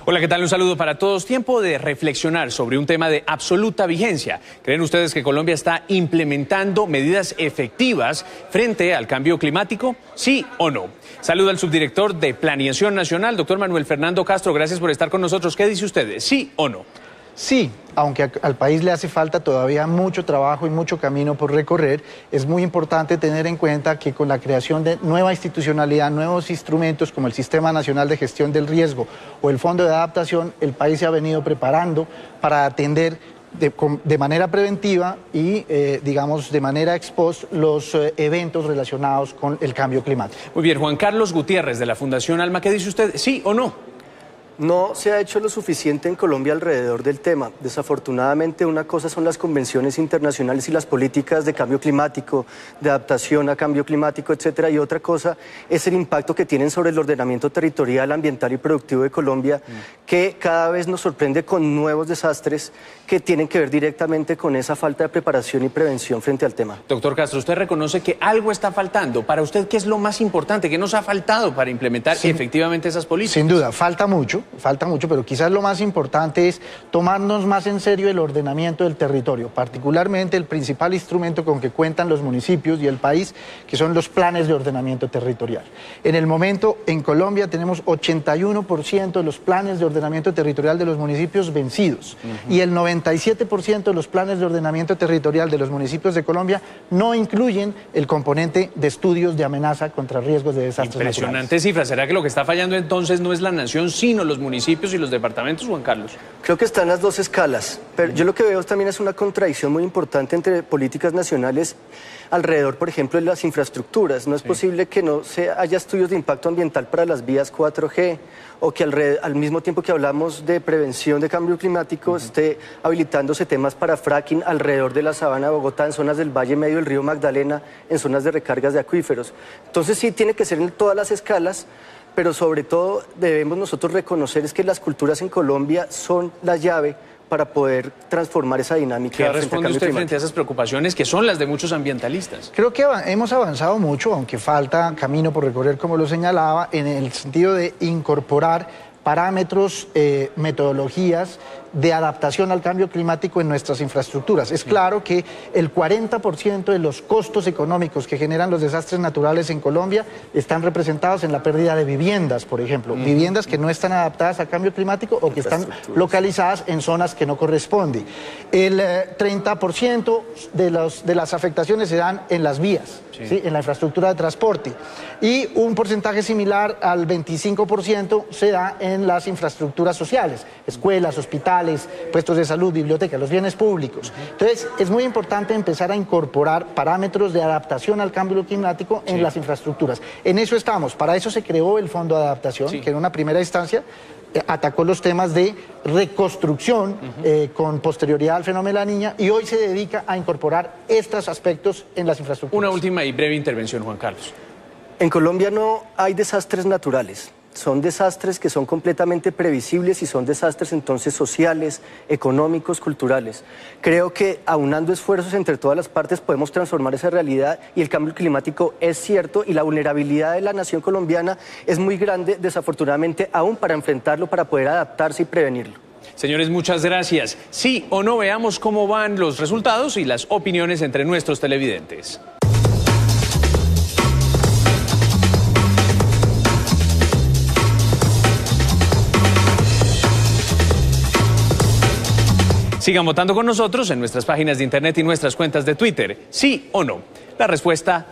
Hola, ¿qué tal? Un saludo para todos. Tiempo de reflexionar sobre un tema de absoluta vigencia. ¿Creen ustedes que Colombia está implementando medidas efectivas frente al cambio climático? ¿Sí o no? Saludo al subdirector de Planeación Nacional, doctor Manuel Fernando Castro. Gracias por estar con nosotros. ¿Qué dice usted? ¿Sí o no? Sí, aunque al país le hace falta todavía mucho trabajo y mucho camino por recorrer, es muy importante tener en cuenta que con la creación de nueva institucionalidad, nuevos instrumentos como el Sistema Nacional de Gestión del Riesgo o el Fondo de Adaptación, el país se ha venido preparando para atender de manera preventiva y, digamos, de manera ex post los eventos relacionados con el cambio climático. Muy bien, Juan Carlos Gutiérrez de la Fundación Alma, ¿qué dice usted? ¿Sí o no? No se ha hecho lo suficiente en Colombia alrededor del tema. Desafortunadamente, una cosa son las convenciones internacionales y las políticas de cambio climático, de adaptación a cambio climático, etcétera, y otra cosa es el impacto que tienen sobre el ordenamiento territorial, ambiental y productivo de Colombia, que cada vez nos sorprende con nuevos desastres que tienen que ver directamente con esa falta de preparación y prevención frente al tema. Doctor Castro, usted reconoce que algo está faltando. Para usted, ¿qué es lo más importante? ¿Qué nos ha faltado para implementar efectivamente esas políticas? Sin duda, falta mucho, pero quizás lo más importante es tomarnos más en serio el ordenamiento del territorio, particularmente el principal instrumento con que cuentan los municipios y el país, que son los planes de ordenamiento territorial. En el momento, en Colombia tenemos 81% de los planes de ordenamiento territorial de los municipios vencidos y el 97% de los planes de ordenamiento territorial de los municipios de Colombia no incluyen el componente de estudios de amenaza contra riesgos de desastres naturales. Impresionante cifra. ¿Será que lo que está fallando entonces no es la nación, sino los municipios y los departamentos, Juan Carlos? Creo que están las dos escalas, pero yo lo que veo también es una contradicción muy importante entre políticas nacionales alrededor, por ejemplo, de las infraestructuras. No es posible que no haya estudios de impacto ambiental para las vías 4G o que al mismo tiempo que hablamos de prevención de cambio climático esté habilitándose temas para fracking alrededor de la sabana de Bogotá, en zonas del Valle Medio del río Magdalena, en zonas de recargas de acuíferos. Entonces sí tiene que ser en todas las escalas, pero sobre todo debemos nosotros reconocer es que las culturas en Colombia son la llave para poder transformar esa dinámica. ¿Qué responde usted frente a esas preocupaciones que son las de muchos ambientalistas? Creo que hemos avanzado mucho, aunque falta camino por recorrer, como lo señalaba, en el sentido de incorporar parámetros, metodologías de adaptación al cambio climático en nuestras infraestructuras. Es claro que el 40% de los costos económicos que generan los desastres naturales en Colombia están representados en la pérdida de viviendas, por ejemplo, viviendas que no están adaptadas al cambio climático o que están localizadas en zonas que no corresponden. El 30% de las afectaciones se dan en las vías, ¿sí? En la infraestructura de transporte, y un porcentaje similar al 25% se da en las infraestructuras sociales, escuelas, hospitales, puestos de salud, bibliotecas, los bienes públicos. Entonces, es muy importante empezar a incorporar parámetros de adaptación al cambio climático en las infraestructuras. En eso estamos. Para eso se creó el Fondo de Adaptación, que en una primera instancia atacó los temas de reconstrucción con posterioridad al fenómeno de la Niña, y hoy se dedica a incorporar estos aspectos en las infraestructuras. Una última y breve intervención, Juan Carlos. En Colombia no hay desastres naturales. Son desastres que son completamente previsibles y son desastres entonces sociales, económicos, culturales. Creo que aunando esfuerzos entre todas las partes podemos transformar esa realidad, y el cambio climático es cierto y la vulnerabilidad de la nación colombiana es muy grande, desafortunadamente, aún para enfrentarlo, para poder adaptarse y prevenirlo. Señores, muchas gracias. Sí o no, veamos cómo van los resultados y las opiniones entre nuestros televidentes. Sigan votando con nosotros en nuestras páginas de internet y nuestras cuentas de Twitter. ¿Sí o no? La respuesta